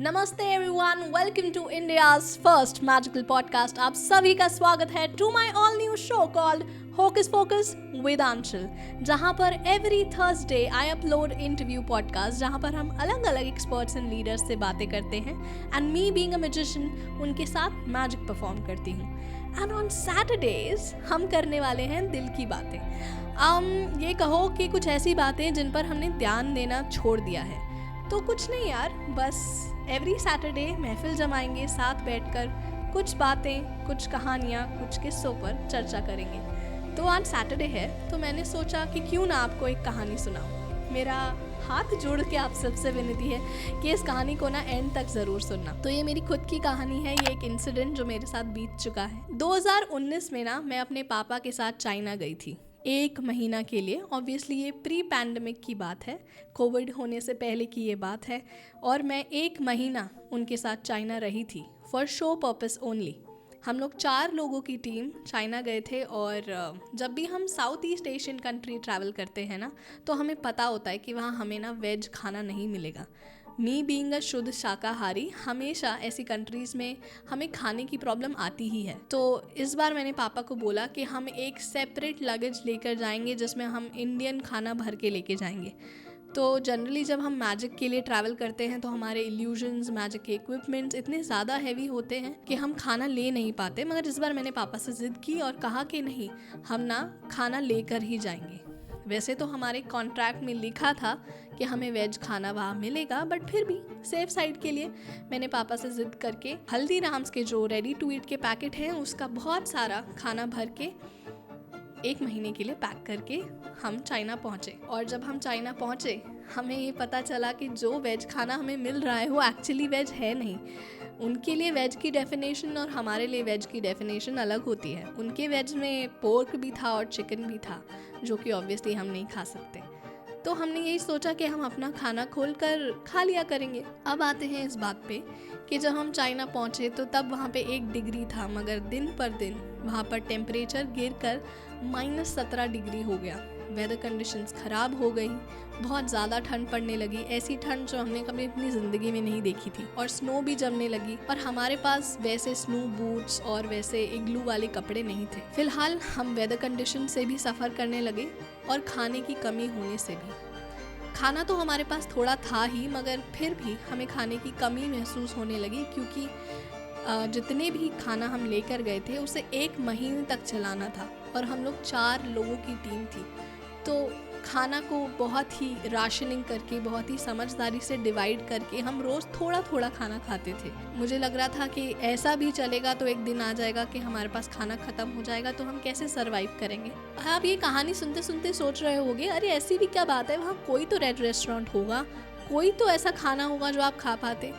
नमस्ते everyone, welcome to India's first magical podcast. आप सभी का स्वागत है to my all new show called hocus pocus with Aanchal, जहां पर every Thursday I upload interview podcast, जहां पर हम अलग अलग एक्सपर्ट्स एंड लीडर्स से बातें करते हैं and me being a magician उनके साथ मैजिक परफॉर्म करती हूँ। एंड ऑन सैटरडेज हम करने वाले हैं दिल की बातें। ये कहो कि कुछ ऐसी बातें जिन पर हमने ध्यान देना छोड़ दिया है। तो कुछ नहीं यार, बस एवरी सैटरडे महफिल जमाएंगे, साथ बैठकर कुछ बातें, कुछ कहानियाँ, कुछ किस्सों पर चर्चा करेंगे। तो आज सैटरडे है तो मैंने सोचा कि क्यों ना आपको एक कहानी सुनाऊं। मेरा हाथ जोड़ के आप सबसे विनती है कि इस कहानी को ना एंड तक ज़रूर सुनना। तो ये मेरी खुद की कहानी है, ये एक इंसिडेंट जो मेरे साथ बीत चुका है। 2019 में ना मैं अपने पापा के साथ चाइना गई थी 1 महीना के लिए। ऑब्वियसली ये प्री पैंडमिक की बात है, कोविड होने से पहले की ये बात है। और मैं 1 महीना उनके साथ चाइना रही थी फॉर शो पर्पस ओनली। हम लोग 4 लोगों की टीम चाइना गए थे। और जब भी हम south east Asian country travel करते हैं ना, तो हमें पता होता है कि वहाँ हमें ना वेज खाना नहीं मिलेगा। मी बीइंग अ शुद्ध शाकाहारी, हमेशा ऐसी कंट्रीज़ में हमें खाने की प्रॉब्लम आती ही है। तो इस बार मैंने पापा को बोला कि हम एक सेपरेट लगेज लेकर जाएंगे जिसमें हम इंडियन खाना भर के लेके जाएंगे। तो जनरली जब हम मैजिक के लिए ट्रैवल करते हैं तो हमारे इल्यूजन्स, मैजिक के इक्विपमेंट्स इतने ज़्यादा हैवी होते हैं कि हम खाना ले नहीं पाते। मगर इस बार मैंने पापा से ज़िद की और कहा कि नहीं, हम ना खाना लेकर ही जाएंगे। वैसे तो हमारे कॉन्ट्रैक्ट में लिखा था कि हमें वेज खाना वहाँ मिलेगा, बट फिर भी सेफ साइड के लिए मैंने पापा से ज़िद करके हल्दीराम्स के जो रेडी टू ईट के पैकेट हैं उसका बहुत सारा खाना भर के 1 महीने के लिए पैक करके हम चाइना पहुँचे। और जब हम चाइना पहुँचे हमें ये पता चला कि जो वेज खाना हमें मिल रहा है वो एक्चुअली वेज है नहीं। उनके लिए वेज की डेफिनेशन और हमारे लिए वेज की डेफिनेशन अलग होती है। उनके वेज में पोर्क भी था और चिकन भी था, जो कि ऑब्वियसली हम नहीं खा सकते। तो हमने यही सोचा कि हम अपना खाना खोल कर खा लिया करेंगे। अब आते हैं इस बात पे कि जब हम चाइना पहुँचे तो तब वहाँ पे 1 डिग्री था, मगर दिन पर दिन वहाँ पर टेम्परेचर गिर कर -17 डिग्री हो गया। वेदर कंडीशंस ख़राब हो गई, बहुत ज़्यादा ठंड पड़ने लगी, ऐसी ठंड जो हमने कभी अपनी ज़िंदगी में नहीं देखी थी। और स्नो भी जमने लगी और हमारे पास वैसे स्नो बूट्स और वैसे इग्लू वाले कपड़े नहीं थे। फिलहाल हम वेदर कंडीशन से भी सफ़र करने लगे और खाने की कमी होने से भी। खाना तो हमारे पास थोड़ा था ही, मगर फिर भी हमें खाने की कमी महसूस होने लगी, क्योंकि जितने भी खाना हम लेकर गए थे उसे 1 महीने तक चलाना था और हम लोग 4 लोगों की टीम थी। तो खाना को बहुत ही राशनिंग करके, बहुत ही समझदारी से डिवाइड करके हम रोज़ थोड़ा थोड़ा खाना खाते थे। मुझे लग रहा था कि ऐसा भी चलेगा तो एक दिन आ जाएगा कि हमारे पास खाना ख़त्म हो जाएगा, तो हम कैसे सरवाइव करेंगे। आप ये कहानी सुनते सुनते सोच रहे होगे, अरे ऐसी भी क्या बात है, वहाँ कोई तो रेड रेस्टोरेंट होगा, कोई तो ऐसा खाना होगा जो आप खा पाते।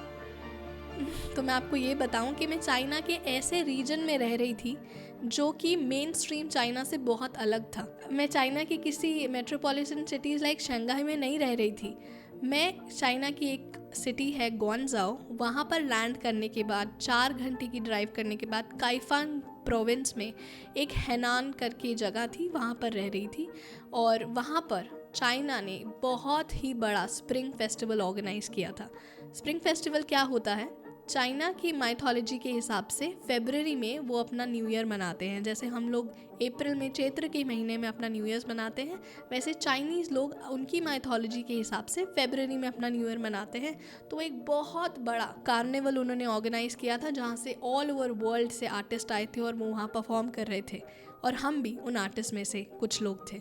तो मैं आपको ये बताऊं कि मैं चाइना के ऐसे रीजन में रह रही थी जो कि मेन स्ट्रीम चाइना से बहुत अलग था। मैं चाइना की किसी मेट्रोपॉलिटन सिटीज़ लाइक शंघाई में नहीं रह रही थी। मैं चाइना की एक सिटी है ग्वांगझाओ, वहाँ पर लैंड करने के बाद 4 घंटे की ड्राइव करने के बाद काइफान प्रोविंस में एक हेनान करके जगह थी, वहाँ पर रह रही थी। और वहाँ पर चाइना ने बहुत ही बड़ा स्प्रिंग फेस्टिवल ऑर्गेनाइज़ किया था। स्प्रिंग फेस्टिवल क्या होता है? चाइना की माइथोलॉजी के हिसाब से फरवरी में वो अपना न्यू ईयर मनाते हैं। जैसे हम लोग अप्रैल में, चैत्र के महीने में अपना न्यू ईयर मनाते हैं, वैसे चाइनीज़ लोग उनकी माइथोलॉजी के हिसाब से फरवरी में अपना न्यू ईयर मनाते हैं। तो एक बहुत बड़ा कार्निवल उन्होंने ऑर्गेनाइज़ किया था, जहाँ से ऑल ओवर वर्ल्ड से आर्टिस्ट आए थे और वो वहाँ परफॉर्म कर रहे थे। और हम भी उन आर्टिस्ट में से कुछ लोग थे।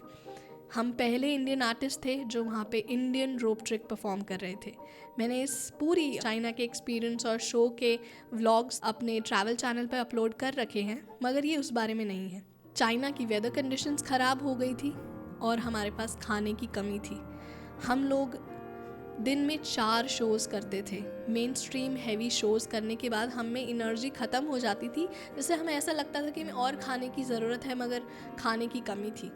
हम पहले इंडियन आर्टिस्ट थे जो वहाँ पे इंडियन रोप ट्रिक परफॉर्म कर रहे थे। मैंने इस पूरी चाइना के एक्सपीरियंस और शो के व्लॉग्स अपने ट्रैवल चैनल पर अपलोड कर रखे हैं, मगर ये उस बारे में नहीं है। चाइना की वेदर कंडीशंस ख़राब हो गई थी और हमारे पास खाने की कमी थी। हम लोग दिन में 4 शोज़ करते थे। मेन स्ट्रीम हैवी शोज़ करने के बाद हम में एनर्जी ख़त्म हो जाती थी, जिससे हमें ऐसा लगता था कि हमें और खाने की ज़रूरत है, मगर खाने की कमी थी।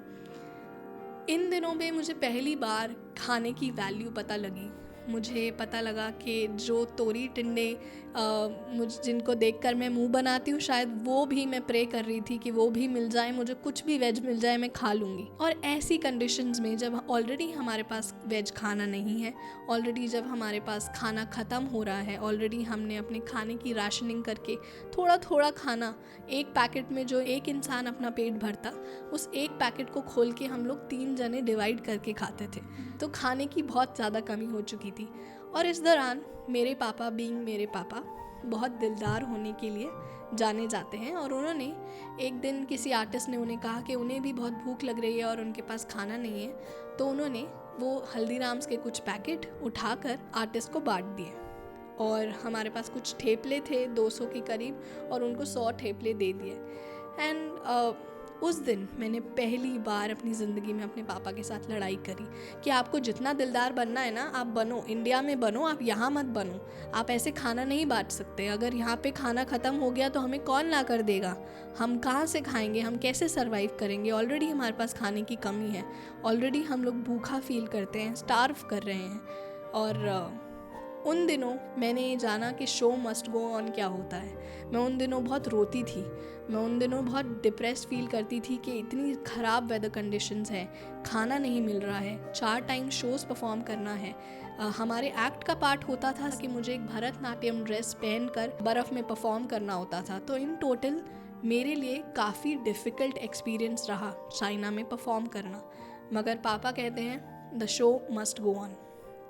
इन दिनों में मुझे पहली बार खाने की वैल्यू पता लगी। मुझे पता लगा कि जो तोरी टिंडे जिनको देखकर मैं मुंह बनाती हूँ, शायद वो भी मैं प्रे कर रही थी कि वो भी मिल जाए, मुझे कुछ भी वेज मिल जाए, मैं खा लूँगी। और ऐसी कंडीशंस में जब ऑलरेडी हमारे पास वेज खाना नहीं है, ऑलरेडी जब हमारे पास खाना ख़त्म हो रहा है, ऑलरेडी हमने अपने खाने की राशनिंग करके थोड़ा थोड़ा खाना, एक पैकेट में जो एक इंसान अपना पेट भरता, उस एक पैकेट को खोल के हम लोग 3 जने डिवाइड करके खाते थे। तो खाने की बहुत ज़्यादा कमी हो चुकी थी। और इस दौरान मेरे पापा बीइंग मेरे पापा बहुत दिलदार होने के लिए जाने जाते हैं, और उन्होंने एक दिन किसी आर्टिस्ट ने उन्हें कहा कि उन्हें भी बहुत भूख लग रही है और उनके पास खाना नहीं है, तो उन्होंने वो हल्दीराम्स के कुछ पैकेट उठाकर आर्टिस्ट को बांट दिए। और हमारे पास कुछ ठेपले थे 200 के करीब, और उनको 100 ठेपले दे दिए। एंड उस दिन मैंने पहली बार अपनी ज़िंदगी में अपने पापा के साथ लड़ाई करी कि आपको जितना दिलदार बनना है ना, आप बनो, इंडिया में बनो, आप यहाँ मत बनो। आप ऐसे खाना नहीं बांट सकते। अगर यहाँ पे खाना ख़त्म हो गया तो हमें कौन ला कर देगा? हम कहाँ से खाएंगे? हम कैसे सर्वाइव करेंगे? ऑलरेडी हमारे पास खाने की कमी है, ऑलरेडी हम लोग भूखा फील करते हैं, स्टार्व कर रहे हैं। और उन दिनों मैंने ये जाना कि शो मस्ट गो ऑन क्या होता है। मैं उन दिनों बहुत रोती थी, मैं उन दिनों बहुत डिप्रेस्ड फील करती थी कि इतनी ख़राब वेदर कंडीशंस हैं, खाना नहीं मिल रहा है, 4 टाइम शोज़ परफॉर्म करना है। हमारे एक्ट का पार्ट होता था कि मुझे एक भरतनाट्यम ड्रेस पहनकर बर्फ़ में परफॉर्म करना होता था। तो इन टोटल मेरे लिए काफ़ी डिफ़िकल्ट एक्सपीरियंस रहा चाइना में परफॉर्म करना। मगर पापा कहते हैं the show must go on.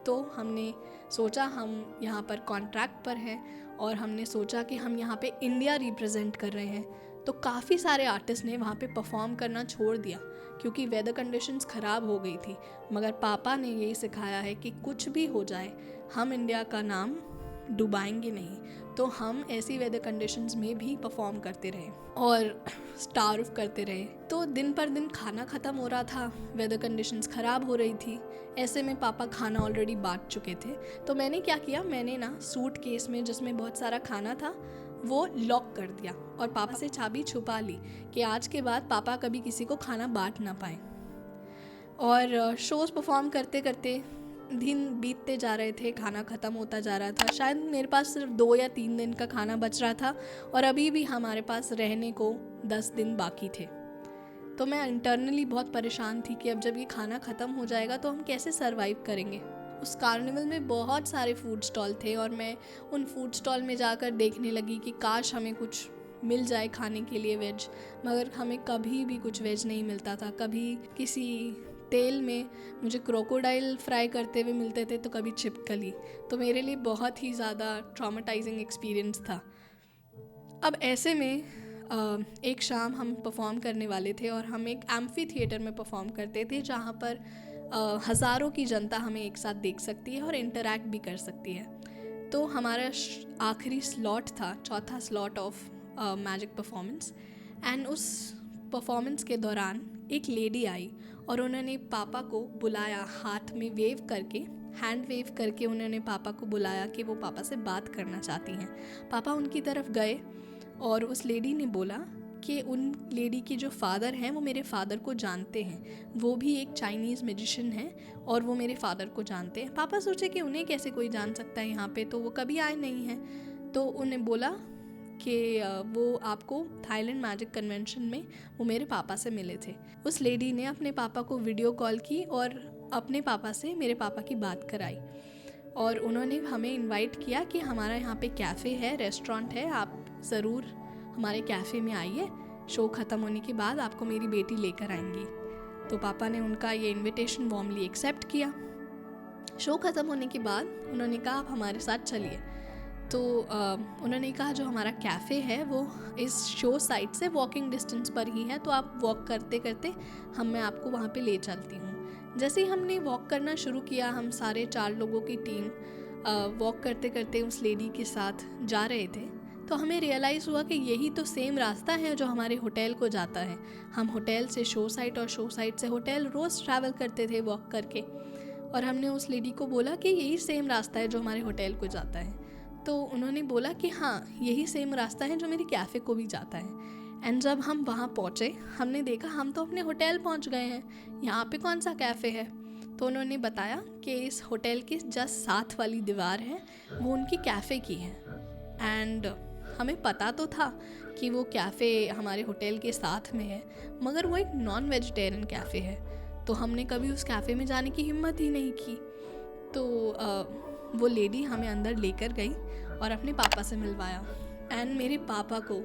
तो हमने सोचा हम यहाँ पर कॉन्ट्रैक्ट पर हैं, और हमने सोचा कि हम यहाँ पे इंडिया रिप्रेजेंट कर रहे हैं। तो काफ़ी सारे आर्टिस्ट ने वहाँ पे परफॉर्म करना छोड़ दिया क्योंकि वेदर कंडीशंस ख़राब हो गई थी। मगर पापा ने यही सिखाया है कि कुछ भी हो जाए, हम इंडिया का नाम डुबाएंगे नहीं। तो हम ऐसी वेदर कंडीशंस में भी परफॉर्म करते रहे और स्टार्व करते रहे। तो दिन पर दिन खाना ख़त्म हो रहा था, वेदर कंडीशंस ख़राब हो रही थी। ऐसे में पापा खाना ऑलरेडी बांट चुके थे। तो मैंने क्या किया, मैंने ना सूट केस में जिसमें बहुत सारा खाना था वो लॉक कर दिया और पापा से चाबी छुपा ली कि आज के बाद पापा कभी किसी को खाना बांट ना पाए। और शोज़ परफॉर्म करते करते दिन बीतते जा रहे थे, खाना ख़त्म होता जा रहा था। शायद मेरे पास सिर्फ 2 या 3 दिन का खाना बच रहा था, और अभी भी हमारे पास रहने को 10 दिन बाकी थे। तो मैं इंटरनली बहुत परेशान थी कि अब जब ये खाना ख़त्म हो जाएगा तो हम कैसे सर्वाइव करेंगे। उस कार्निवल में बहुत सारे फूड स्टॉल थे, और मैं उन फूड स्टॉल में जाकर देखने लगी कि काश हमें कुछ मिल जाए खाने के लिए वेज, मगर हमें कभी भी कुछ वेज नहीं मिलता था। कभी किसी तेल में मुझे क्रोकोडाइल फ्राई करते हुए मिलते थे, तो कभी छिपकली। तो मेरे लिए बहुत ही ज़्यादा ट्रॉमेटाइजिंग एक्सपीरियंस था। अब ऐसे में एक शाम हम परफॉर्म करने वाले थे, और हम एक एम्फी थिएटर में परफॉर्म करते थे जहाँ पर हज़ारों की जनता हमें एक साथ देख सकती है और इंटरैक्ट भी कर सकती है। तो हमारा आखिरी स्लॉट था, चौथा slot of magic performance. And उस परफॉर्मेंस के दौरान एक लेडी आई और उन्होंने पापा को बुलाया, हाथ में वेव करके, हैंड वेव करके उन्होंने पापा को बुलाया कि वो पापा से बात करना चाहती हैं। पापा उनकी तरफ गए और उस लेडी ने बोला कि उन लेडी के जो फादर हैं वो मेरे फादर को जानते हैं, वो भी एक चाइनीज़ मैजिशियन हैं और वो मेरे फादर को जानते हैं। पापा सोचे कि उन्हें कैसे कोई जान सकता है यहाँ पे, तो वो कभी आए नहीं हैं। तो उन्हें बोला कि वो आपको थाईलैंड मैजिक कन्वेंशन में वो मेरे पापा से मिले थे। उस लेडी ने अपने पापा को वीडियो कॉल की और अपने पापा से मेरे पापा की बात कराई, और उन्होंने हमें इनवाइट किया कि हमारा यहाँ पे कैफ़े है, रेस्टोरेंट है, आप ज़रूर हमारे कैफ़े में आइए, शो ख़त्म होने के बाद आपको मेरी बेटी लेकर आएंगी। तो पापा ने उनका ये इनविटेशन वार्मली एक्सेप्ट किया। शो ख़त्म होने के बाद उन्होंने कहा आप हमारे साथ चलिए। तो उन्होंने कहा जो हमारा कैफ़े है वो इस शो साइट से वॉकिंग डिस्टेंस पर ही है, तो आप वॉक करते करते मैं आपको वहाँ पे ले चलती हूँ। जैसे ही हमने वॉक करना शुरू किया, हम सारे 4 लोगों की टीम वॉक करते करते उस लेडी के साथ जा रहे थे, तो हमें रियलाइज़ हुआ कि यही तो सेम रास्ता है जो हमारे होटल को जाता है। हम होटल से शो साइट और शो साइट से होटल रोज़ ट्रैवल करते थे वॉक करके, और हमने उस लेडी को बोला कि यही सेम रास्ता है जो हमारे होटल को जाता है। तो उन्होंने बोला कि हाँ, यही सेम रास्ता है जो मेरे कैफ़े को भी जाता है। एंड जब हम वहाँ पहुँचे, हमने देखा हम तो अपने होटल पहुँच गए हैं, यहाँ पे कौन सा कैफ़े है। तो उन्होंने बताया कि इस होटल के जस्ट साथ वाली दीवार है वो उनकी कैफ़े की है। एंड हमें पता तो था कि वो कैफ़े हमारे होटल के साथ में है, मगर वो एक नॉन वेजिटेरियन कैफ़े है, तो हमने कभी उस कैफ़े में जाने की हिम्मत ही नहीं की। तो वो लेडी हमें अंदर लेकर गई और अपने पापा से मिलवाया। एंड मेरे पापा को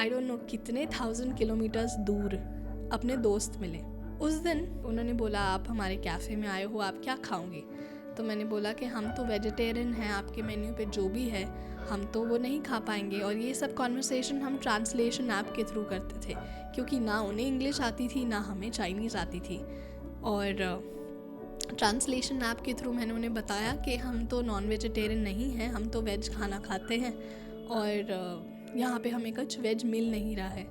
आई डोंट नो कितने 1000 किलोमीटर्स दूर अपने दोस्त मिले। उस दिन उन्होंने बोला, आप हमारे कैफ़े में आए हो, आप क्या खाओगे? तो मैंने बोला कि हम तो वेजिटेरियन हैं, आपके मेन्यू पे जो भी है हम तो वो नहीं खा पाएंगे। और ये सब कॉन्वर्सेशन हम ट्रांसलेशन ऐप के थ्रू करते थे, क्योंकि ना उन्हें इंग्लिश आती थी ना हमें चाइनीज़ आती थी। और ट्रांसलेशन ऐप के थ्रू मैंने उन्हें बताया कि हम तो नॉन वेजिटेरियन नहीं हैं, हम तो वेज खाना खाते हैं और यहाँ पे हमें कुछ वेज मिल नहीं रहा है।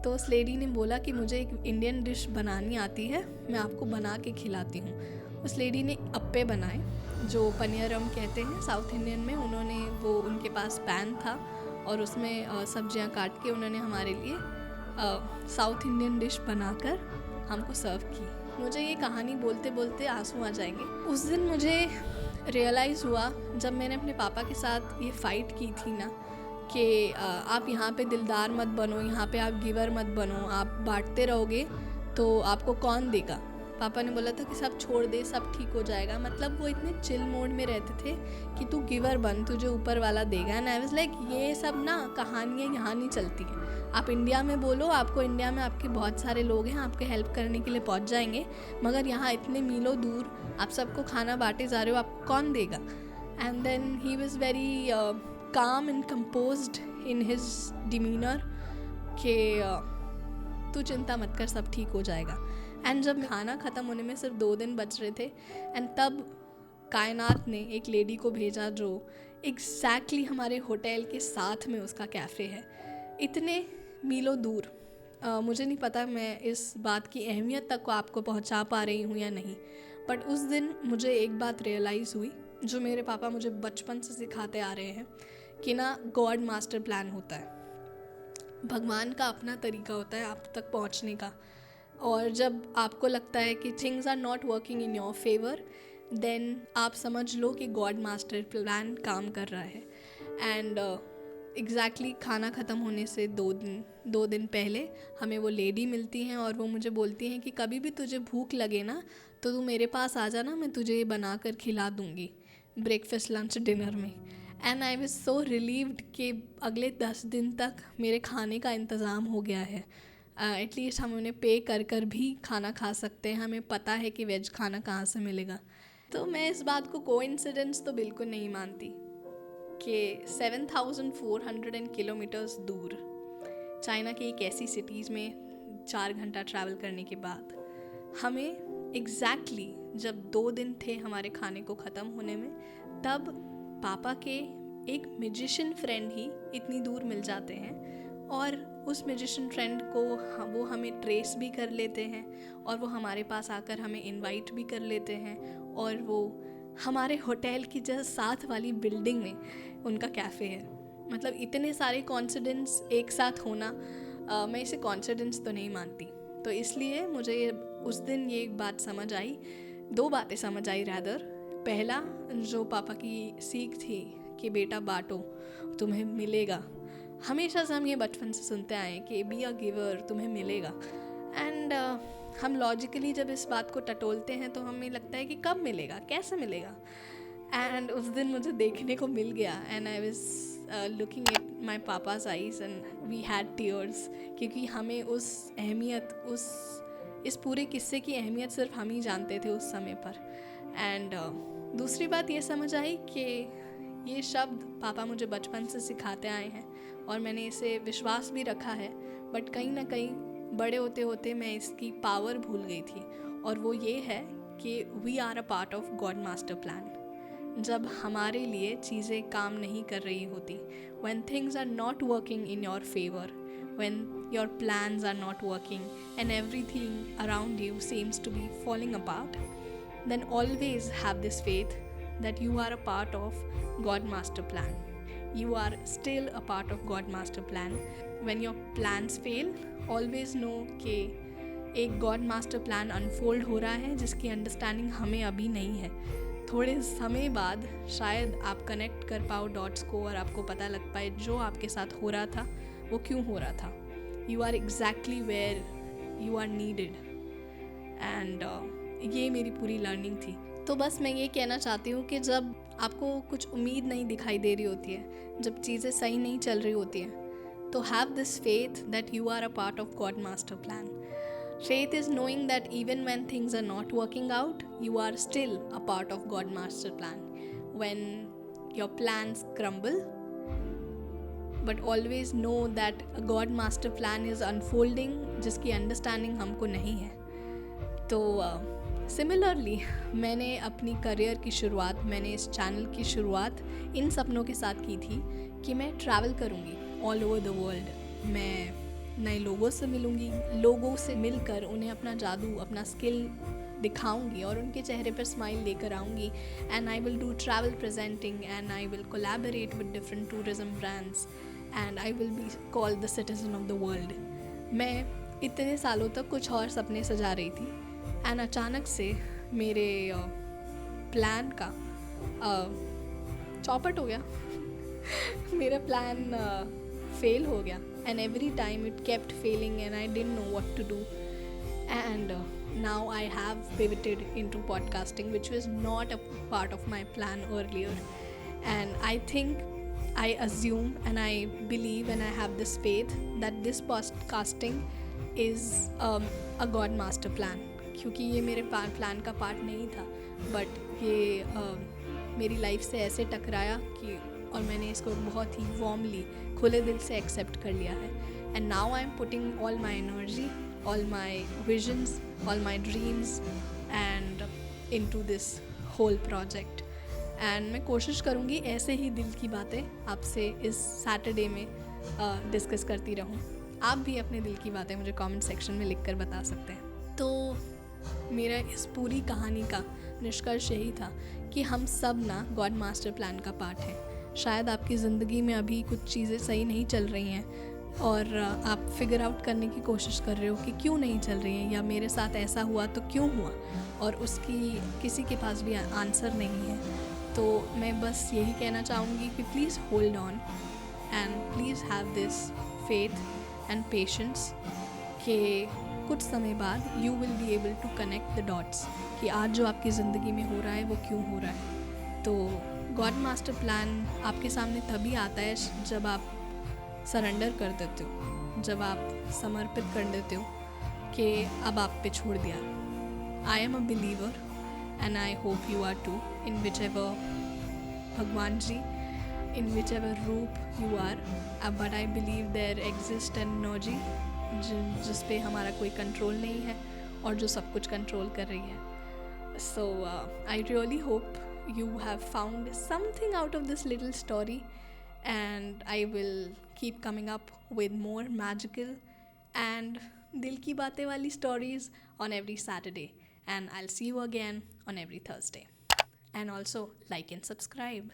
तो उस लेडी ने बोला कि मुझे एक इंडियन डिश बनानी आती है, मैं आपको बना के खिलाती हूँ। उस लेडी ने अप्पे बनाए, जो पनियरम कहते हैं साउथ इंडियन में। उन्होंने वो उनके पास पैन था और उसमें सब्जियाँ काट के उन्होंने हमारे लिए साउथ इंडियन डिश बनाकर हमको सर्व की। मुझे ये कहानी बोलते बोलते आंसू आ जाएंगे। उस दिन मुझे रियलाइज़ हुआ जब मैंने अपने पापा के साथ ये फ़ाइट की थी ना कि आप यहाँ पे दिलदार मत बनो, यहाँ पे आप गिवर मत बनो, आप बांटते रहोगे तो आपको कौन देगा। पापा ने बोला था कि सब छोड़ दे, सब ठीक हो जाएगा। मतलब वो इतने चिल मोड में रहते थे कि तू गिवर बन, तुझे ऊपर वाला देगा। एंड आई वाज लाइक ये सब ना कहानियाँ यहाँ नहीं चलती हैं। आप इंडिया में बोलो, आपको इंडिया में आपके बहुत सारे लोग हैं, आपके हेल्प करने के लिए पहुँच जाएंगे, मगर यहाँ इतने मीलों दूर आप सबको खाना बांटे जा रहे हो, आपको कौन देगा। And then he was very calm and composed in his demeanor कि तू चिंता मत कर, सब ठीक हो जाएगा। एंड जब खाना ख़त्म होने में सिर्फ 2 दिन बच रहे थे, एंड तब कायनात ने एक लेडी को भेजा जो एग्जैक्टली हमारे होटल के साथ में उसका कैफ़े है, इतने मीलों दूर। मुझे नहीं पता मैं इस बात की अहमियत तक को आपको पहुंचा पा रही हूँ या नहीं, बट उस दिन मुझे एक बात रियलाइज़ हुई जो मेरे पापा मुझे बचपन से सिखाते आ रहे हैं कि ना गॉड मास्टर प्लान होता है। भगवान का अपना तरीका होता है आप तक पहुंचने का। और जब आपको लगता है कि things are not working in your favour, then आप समझ लो कि गॉड मास्टर प्लान काम कर रहा है। एंड एग्जैक्टली खाना ख़त्म होने से 2 दिन पहले हमें वो लेडी मिलती हैं और वो मुझे बोलती हैं कि कभी भी तुझे भूख लगे ना तो तू मेरे पास आ जाना, मैं तुझे ये बना कर खिला दूँगी ब्रेकफास्ट लंच डिनर में। And I was so relieved कि अगले 10 दिन तक मेरे खाने का इंतज़ाम हो गया है। एटलीस्ट हम उन्हें पे कर भी खाना खा सकते हैं, हमें पता है कि वेज खाना कहाँ से मिलेगा। तो मैं इस बात को कोइंसिडेंस तो बिल्कुल नहीं मानती कि 7400 किलोमीटर्स दूर चाइना की एक ऐसी सिटीज़ में 4 घंटा ट्रैवल करने के बाद हमें एग्जैक्टली जब 2 दिन थे हमारे खाने को ख़त्म होने में, तब पापा के एक म्यूजिशियन फ्रेंड ही इतनी दूर मिल जाते हैं और उस म्यूजिशियन फ्रेंड को वो हमें ट्रेस भी कर लेते हैं और वो हमारे पास आकर हमें इनवाइट भी कर लेते हैं और वो हमारे होटल की जस्ट साथ वाली बिल्डिंग में उनका कैफ़े है। मतलब इतने सारे कॉन्सिडेंस एक साथ होना, मैं इसे कॉन्सिडेंस तो नहीं मानती। तो इसलिए मुझे उस दिन ये एक बात समझ आई, 2 बातें समझ आई रैदर। पहला, जो पापा की सीख थी कि बेटा बांटो तुम्हें मिलेगा। हमेशा से हम ये बचपन से सुनते आए कि बी अ गिवर, तुम्हें मिलेगा। एंड हम लॉजिकली जब इस बात को टटोलते हैं तो हमें लगता है कि कब मिलेगा, कैसे मिलेगा। एंड उस दिन मुझे देखने को मिल गया and I was looking at my papa's eyes and we had tears, क्योंकि हमें उस अहमियत, इस पूरे किस्से की अहमियत सिर्फ हम ही जानते थे उस समय पर। एंड दूसरी बात ये समझ आई कि ये शब्द पापा मुझे बचपन से सिखाते आए हैं और मैंने इसे विश्वास भी रखा है, बट कहीं ना कहीं बड़े होते होते मैं इसकी पावर भूल गई थी, और वो ये है कि we are a part of God master plan. जब हमारे लिए चीज़ें काम नहीं कर रही होती, when things are not working in your favor, when your plans are not working and everything around you seems to be falling apart, then always have this faith that you are a part of God master plan. You are still a part of God master plan. When your plans fail, always know कि एक God master plan unfold हो रहा है जिसकी understanding हमें अभी नहीं है. थोड़े समय बाद शायद आप कनेक्ट कर पाओ डॉट्स को और आपको पता लग पाए जो आपके साथ हो रहा था वो क्यों हो रहा था. You are exactly where you are needed. And ये मेरी पूरी लर्निंग थी. तो बस मैं ये कहना चाहती हूँ कि जब आपको कुछ उम्मीद नहीं दिखाई दे रही होती है, जब चीज़ें सही नहीं चल रही होती हैं, तो have this faith that you are a part of God master plan. Faith is knowing that even when things are not working out, you are still a part of God Master Plan. When your plans crumble, but always know that a God Master Plan is unfolding, जिसकी understanding हमको नहीं है. तो similarly मैंने अपनी career की शुरुआत, मैंने इस चैनल की शुरुआत इन सपनों के साथ की थी कि मैं ट्रैवल करूँगी ऑल ओवर द वर्ल्ड. मैं नए लोगों से मिलूँगी, लोगों से मिलकर उन्हें अपना जादू, अपना स्किल दिखाऊंगी और उनके चेहरे पर स्माइल लेकर आऊँगी. And I will do travel presenting and I will collaborate with different tourism brands and I will be called the citizen of the world. मैं इतने सालों तक कुछ और सपने सजा रही थी एंड अचानक से मेरे प्लान का चौपट हो गया. मेरा प्लान फेल हो गया. And every time it kept failing and I didn't know what to do. And now I have pivoted into podcasting, which was not a part of my plan earlier. And I think, I assume and I believe and I have this faith that this podcasting is a God master plan. क्योंकि ये मेरे plan का part नहीं था, but ये मेरी life से ऐसे टकराया कि और मैंने इसको बहुत ही वार्मली, खुले दिल से एक्सेप्ट कर लिया है. And now I am putting all my energy, all my visions, all my dreams and into this whole project. And मैं कोशिश करूँगी ऐसे ही दिल की बातें आपसे इस सैटरडे में डिस्कस करती रहूँ. आप भी अपने दिल की बातें मुझे कमेंट सेक्शन में लिख कर बता सकते हैं. तो मेरा इस पूरी कहानी का निष्कर्ष यही था कि हम सब ना गॉड मास्टर प्लान का पार्ट हैं. शायद आपकी ज़िंदगी में अभी कुछ चीज़ें सही नहीं चल रही हैं और आप फिगर आउट करने की कोशिश कर रहे हो कि क्यों नहीं चल रही हैं, या मेरे साथ ऐसा हुआ तो क्यों हुआ, और उसकी किसी के पास भी आंसर नहीं है. तो मैं बस यही कहना चाहूँगी कि please hold on and please have this faith and patience कि कुछ समय बाद you will be able to connect the dots कि आज जो आपकी ज़िंदगी में हो रहा है वो क्यों हो रहा है. तो गॉड मास्टर प्लान आपके सामने तभी आता है जब आप सरेंडर कर देते हो, जब आप समर्पित कर देते हो कि अब आप पे छोड़ दिया. I am a believer and I hope you are too, in whichever Bhagwan ji, in whichever roop you are. But I believe there exist an energy जिस पे हमारा कोई कंट्रोल नहीं है और जो सब कुछ कंट्रोल कर रही है. So I really hope you have found something out of this little story, and I will keep coming up with more magical and dil ki baatein wali stories on every Saturday, and I'll see you again on every Thursday. And also like and subscribe.